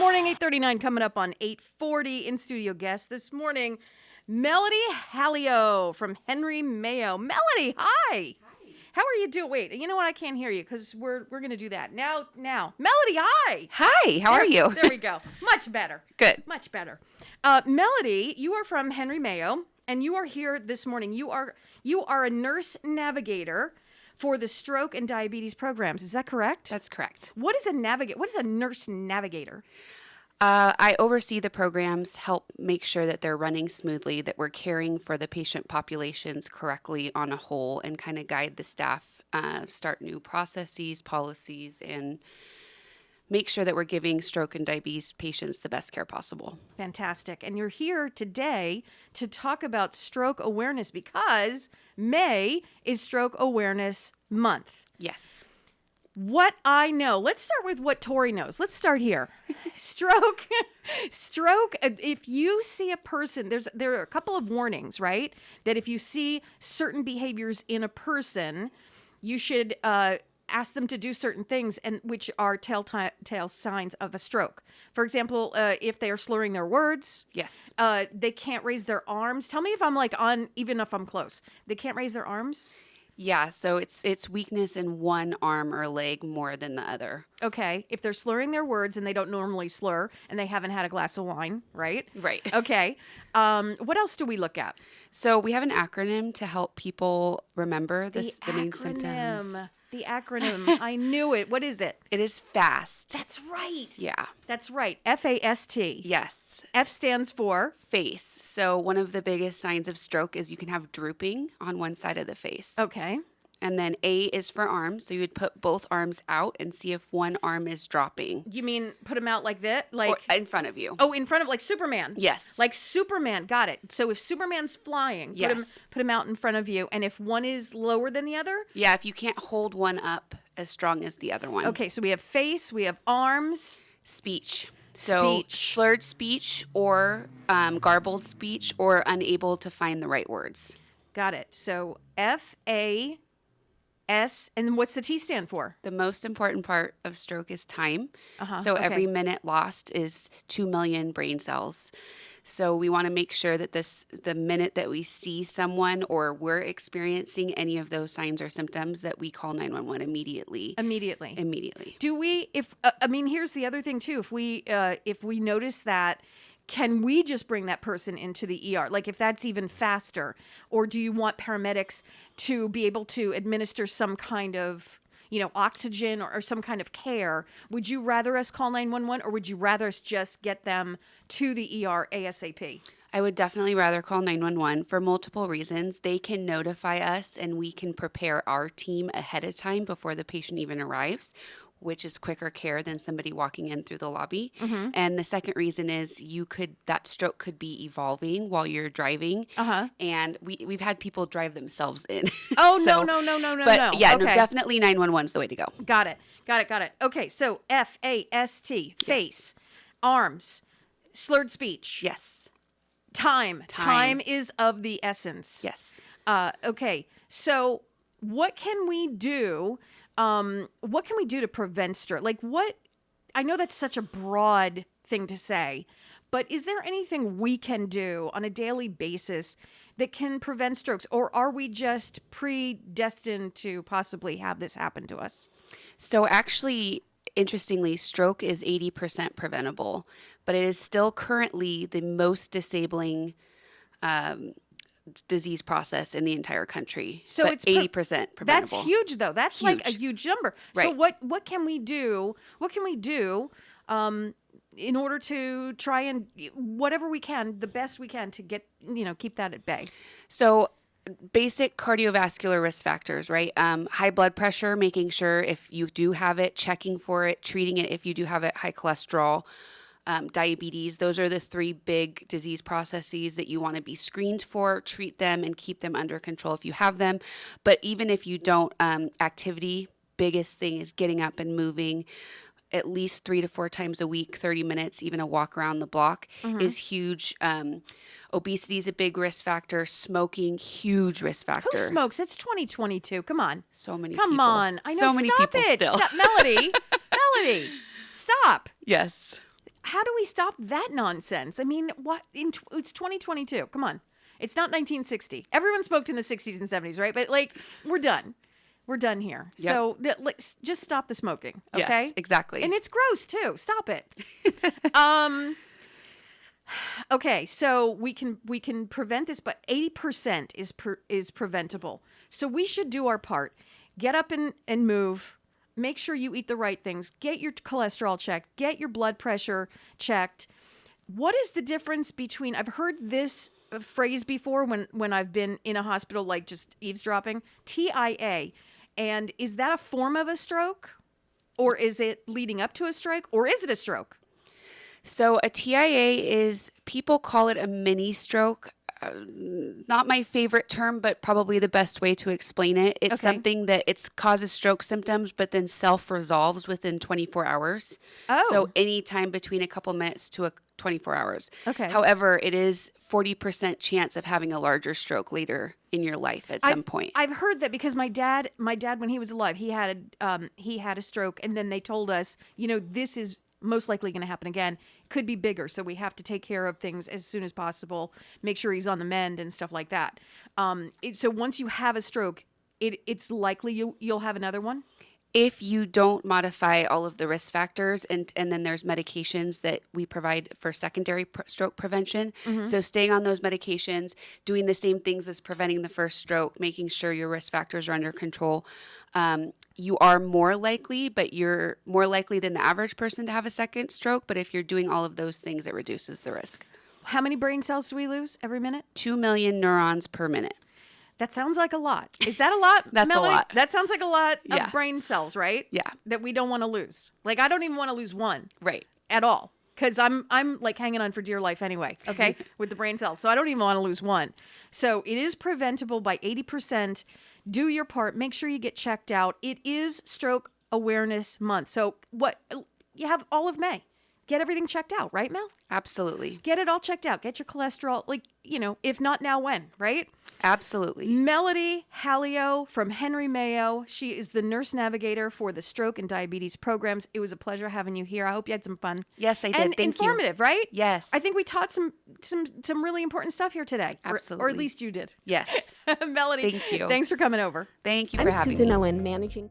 morning, 8:39 coming up on 8:40. In studio guest this morning, Melody Halio from Mayo. Melody, hi. How are you doing? Wait, you know what? I can't hear you because we're going to do that. Now. Melody, hi. Hi, how are you? There we go. Much better. Good. Much better. Melody, you are from Mayo, and you are here this morning. You are a nurse navigator for the stroke and diabetes programs. Is that correct? That's correct. What is a nurse navigator? I oversee the programs, help make sure that they're running smoothly, that we're caring for the patient populations correctly on a whole, and kind of guide the staff, start new processes, policies, and make sure that we're giving stroke and diabetes patients the best care possible. Fantastic. And you're here today to talk about stroke awareness because May is Stroke Awareness Month. Yes. What I know, let's start with what Tori knows. Let's start here. Stroke, if you see a person, there are a couple of warnings, right? That if you see certain behaviors in a person, you should ask them to do certain things, and which are telltale signs of a stroke. For example, if they are slurring their words. Yes. They can't raise their arms. Tell me if I'm even if I'm close. They can't raise their arms? Yeah, so it's weakness in one arm or leg more than the other. Okay, if they're slurring their words and they don't normally slur and they haven't had a glass of wine, right? Right. Okay. What else do we look at? So we have an acronym to help people remember the main symptoms. The acronym. I knew it. What is it? It is FAST. That's right. Yeah. That's right. FAST. Yes. F stands for? Face. So one of the biggest signs of stroke is you can have drooping on one side of the face. Okay. And then A is for arms. So you would put both arms out and see if one arm is dropping. You mean put them out like that? Or in front of you. Oh, in front of, like Superman? Yes. Like Superman. Got it. So if Superman's flying, yes, put him out in front of you. And if one is lower than the other? Yeah, if you can't hold one up as strong as the other one. Okay, so we have face, we have arms. Speech. So slurred speech or garbled speech or unable to find the right words. Got it. So FAS, and then what's the T stand for? The most important part of stroke is time. So okay. Every minute lost is 2 million brain cells. So we want to make sure that the minute that we see someone or we're experiencing any of those signs or symptoms, that we call 911 immediately. Immediately. Do we? Here's the other thing too. If we notice that, can we just bring that person into the ER? Like if that's even faster, or do you want paramedics to be able to administer some kind of, oxygen or some kind of care? Would you rather us call 911, or would you rather us just get them to the ER ASAP? I would definitely rather call 911 for multiple reasons. They can notify us and we can prepare our team ahead of time before the patient even arrives, which is quicker care than somebody walking in through the lobby. Mm-hmm. And the second reason is that stroke could be evolving while you're driving. And we've had people drive themselves in. Oh, no. But yeah, okay. no, definitely 911 is the way to go. Got it. Okay, so FAST, face, arms, slurred speech. Yes. Time is of the essence. Yes. Okay, so what can we do? What can we do to prevent stroke? I know that's such a broad thing to say, but is there anything we can do on a daily basis that can prevent strokes, or are we just predestined to possibly have this happen to us? So actually, interestingly, stroke is 80% preventable, but it is still currently the most disabling disease process in the entire country. So it's 80% preventable. That's huge, though. That's huge. Like a huge number. Right. So what can we do? What can we do in order to try and whatever we can, the best we can to get keep that at bay? So basic cardiovascular risk factors, right? High blood pressure, making sure if you do have it, checking for it, treating it if you do have it, high cholesterol. Diabetes, those are the three big disease processes that you want to be screened for, treat them, and keep them under control if you have them. But even if you don't, activity, biggest thing is getting up and moving at least 3 to 4 times a week, 30 minutes, even a walk around the block is huge. Obesity is a big risk factor. Smoking, huge risk factor. Who smokes? It's 2022. Come on. So many people. Come on. I know. So many Stop people it. still. Stop. Melody. Stop. Yes. how do we stop that nonsense? I mean, it's 2022. Come on. It's not 1960. Everyone smoked in the 60s and 70s, right? But like, we're done. We're done here. Yep. So let's just stop the smoking, okay? Yes, exactly. And it's gross too. Stop it. Okay, so we can prevent this, but 80% is preventable. So we should do our part. Get up and move. Make sure you eat the right things. Get your cholesterol checked. Get your blood pressure checked. What is the difference between, I've heard this phrase before when I've been in a hospital, like just eavesdropping, TIA. And is that a form of a stroke? Or is it leading up to a stroke? Or is it a stroke? So a TIA is, people call it a mini stroke. Not my favorite term, but probably the best way to explain it. It's something that it causes stroke symptoms, but then self-resolves within 24 hours. Oh. So anytime between a couple minutes to 24 hours. Okay. However, it is 40% chance of having a larger stroke later in your life at some point. I've heard that because my dad, when he was alive, he had a stroke, and then they told us, this is most likely going to happen again. Could be bigger, so we have to take care of things as soon as possible. Make sure he's on the mend and stuff like that. So once you have a stroke, it's likely you'll have another one. If you don't modify all of the risk factors, and then there's medications that we provide for secondary stroke prevention. Mm-hmm. So staying on those medications, doing the same things as preventing the first stroke, making sure your risk factors are under control. You are more likely, but you're more likely than the average person to have a second stroke. But if you're doing all of those things, it reduces the risk. How many brain cells do we lose every minute? 2 million neurons per minute. That sounds like a lot. Is that a lot? That's Melanie? a lot. That sounds like a lot of brain cells, right? Yeah. That we don't want to lose. Like, I don't even want to lose one. Right. At all. Because I'm like hanging on for dear life anyway, okay, with the brain cells. So I don't even want to lose one. So it is preventable by 80%. Do your part. Make sure you get checked out. It is Stroke Awareness Month. So you have all of May. Get everything checked out, right, Mel? Absolutely. Get it all checked out. Get your cholesterol, if not now, when, right? Absolutely. Melody Halio from Henry Mayo. She is the nurse navigator for the stroke and diabetes programs. It was a pleasure having you here. I hope you had some fun. Yes, I did. And Thank informative, you. Right? Yes. I think we taught some really important stuff here today. Absolutely. Or at least you did. Yes. Melody, Thank you. Thanks for coming over. Thank you for having me. I'm Susan Owen, managing